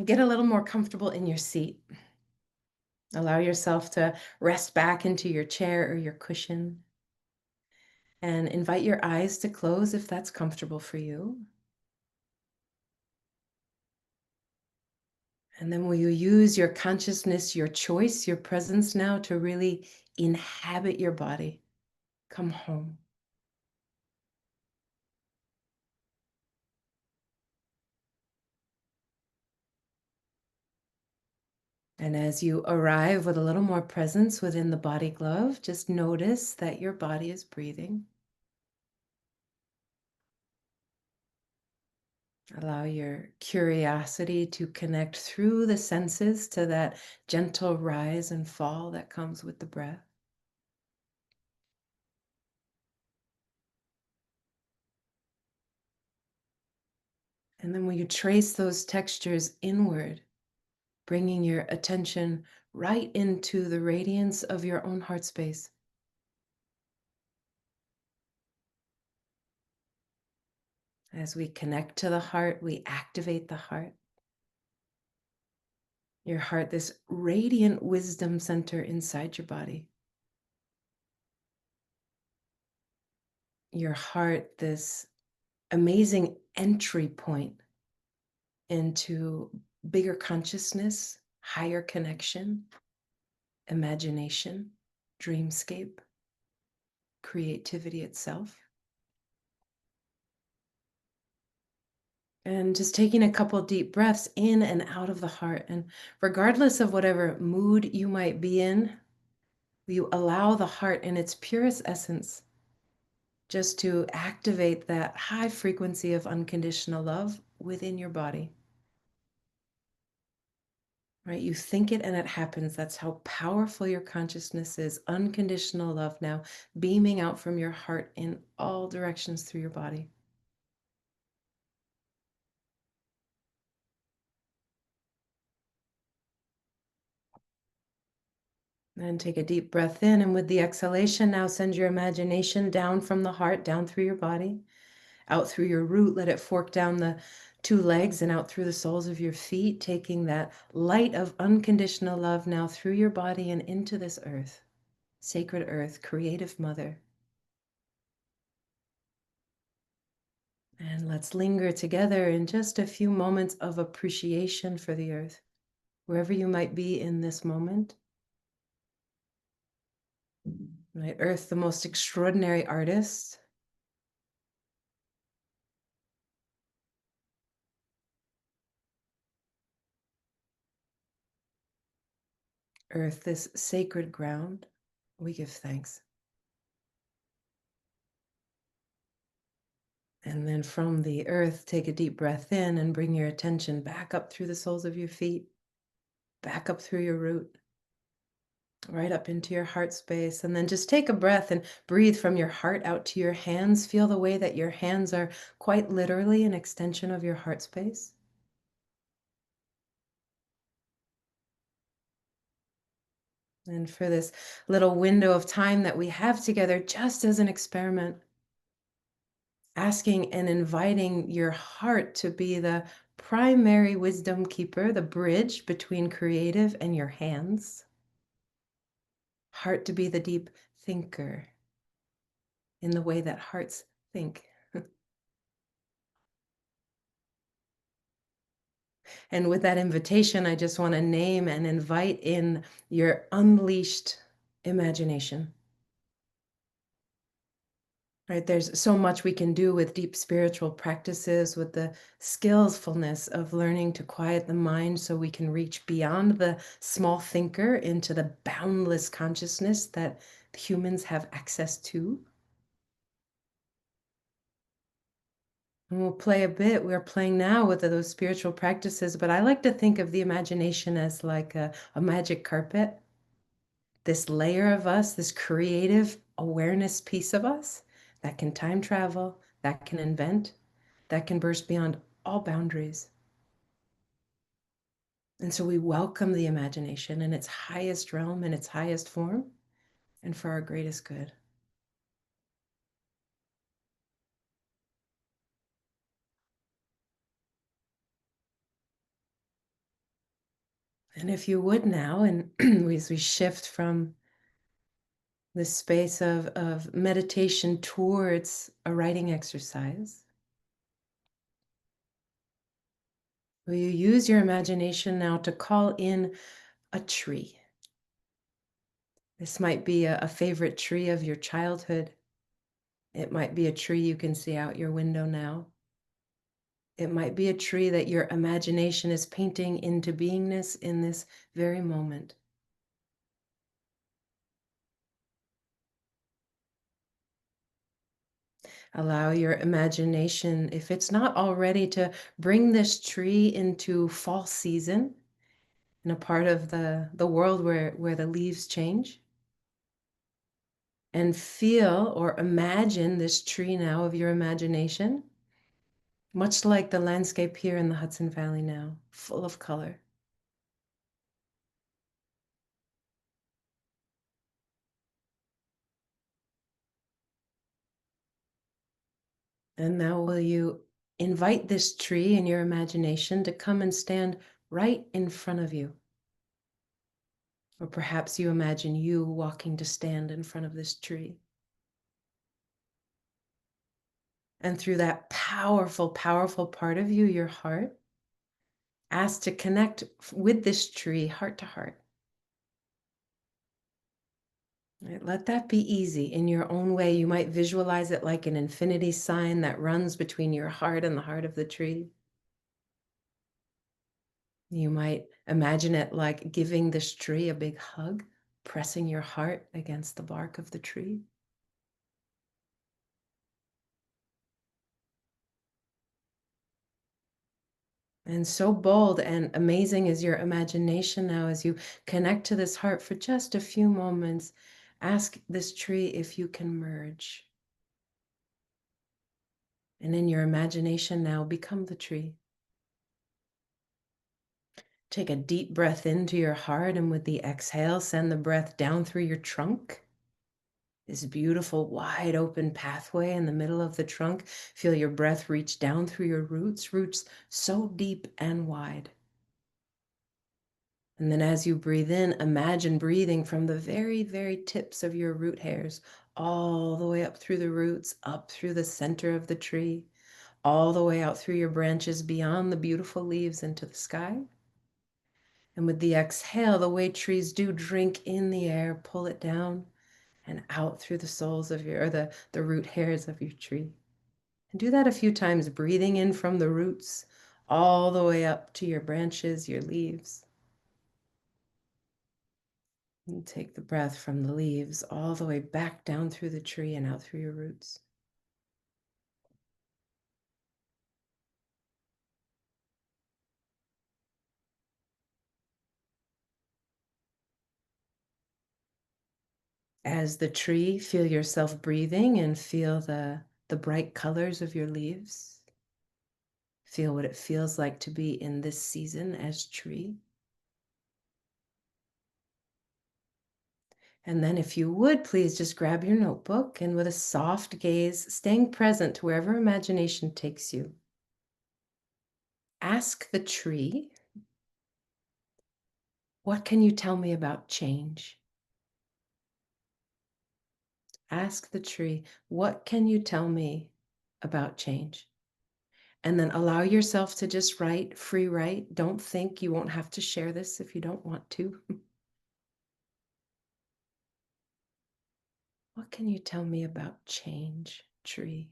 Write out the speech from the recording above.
Get a little more comfortable in your seat. Allow yourself to rest back into your chair or your cushion and invite your eyes to close if that's comfortable for you. And then will you use your consciousness, your choice, your presence now to really inhabit your body? Come home. And as you arrive with a little more presence within the body glove, just notice that your body is breathing. Allow your curiosity to connect through the senses to that gentle rise and fall that comes with the breath. And then will you trace those textures inward, bringing your attention right into the radiance of your own heart space. As we connect to the heart, we activate the heart. Your heart, this radiant wisdom center inside your body. Your heart, this amazing entry point into bigger consciousness, higher connection, imagination, dreamscape, creativity itself. And just taking a couple deep breaths in and out of the heart. And regardless of whatever mood you might be in, you allow the heart in its purest essence just to activate that high frequency of unconditional love within your body. Right? You think it and it happens. That's how powerful your consciousness is. Unconditional love now beaming out from your heart in all directions through your body. Then take a deep breath in, and with the exhalation, now send your imagination down from the heart, down through your body, out through your root. Let it fork down the two legs and out through the soles of your feet, taking that light of unconditional love now through your body and into this earth, sacred earth, creative mother. And let's linger together in just a few moments of appreciation for the earth, wherever you might be in this moment. Right? Earth, the most extraordinary artist. Earth, this sacred ground. We give thanks. And then from the earth, take a deep breath in and bring your attention back up through the soles of your feet, back up through your root, right up into your heart space. And then just take a breath and breathe from your heart out to your hands. Feel the way that your hands are quite literally an extension of your heart space. And for this little window of time that we have together, just as an experiment, asking and inviting your heart to be the primary wisdom keeper, the bridge between creative and your hands. Heart to be the deep thinker in the way that hearts think. And with that invitation, I just want to name and invite in your unleashed imagination. Right? There's so much we can do with deep spiritual practices, with the skillfulness of learning to quiet the mind so we can reach beyond the small thinker into the boundless consciousness that humans have access to. And we'll play a bit. We're playing now with those spiritual practices, but I like to think of the imagination as like a magic carpet. This layer of us, this creative awareness piece of us that can time travel, that can invent, that can burst beyond all boundaries. And so we welcome the imagination in its highest realm, in its highest form, and for our greatest good. And if you would now, and as we shift from this space of meditation towards a writing exercise, will you use your imagination now to call in a tree? This might be a favorite tree of your childhood. It might be a tree you can see out your window now. It might be a tree that your imagination is painting into beingness in this very moment. Allow your imagination, if it's not already, to bring this tree into fall season in a part of the world where the leaves change. And feel or imagine this tree now of your imagination, much like the landscape here in the Hudson Valley now, full of color. And now will you invite this tree in your imagination to come and stand right in front of you? Or perhaps you imagine you walking to stand in front of this tree. And through that powerful, powerful part of you, your heart, ask to connect with this tree heart to heart. Right, let that be easy in your own way. You might visualize it like an infinity sign that runs between your heart and the heart of the tree. You might imagine it like giving this tree a big hug, pressing your heart against the bark of the tree. And so bold and amazing is your imagination now as you connect to this heart for just a few moments. Ask this tree if you can merge. And in your imagination now, become the tree. Take a deep breath into your heart, and with the exhale, send the breath down through your trunk. This beautiful, wide open pathway in the middle of the trunk. Feel your breath reach down through your roots, roots so deep and wide. And then as you breathe in, imagine breathing from the very, very tips of your root hairs, all the way up through the roots, up through the center of the tree, all the way out through your branches, beyond the beautiful leaves into the sky. And with the exhale, the way trees do, drink in the air, pull it down and out through the soles of your, or the root hairs of your tree. And do that a few times, breathing in from the roots all the way up to your branches, your leaves. And take the breath from the leaves all the way back down through the tree and out through your roots. As the tree, feel yourself breathing and feel the bright colors of your leaves. Feel what it feels like to be in this season as tree. And then if you would, please just grab your notebook and with a soft gaze, staying present to wherever imagination takes you, ask the tree, what can you tell me about change? Ask the tree, what can you tell me about change? And then allow yourself to just write, free write. Don't think, you won't have to share this if you don't want to. What can you tell me about change, tree?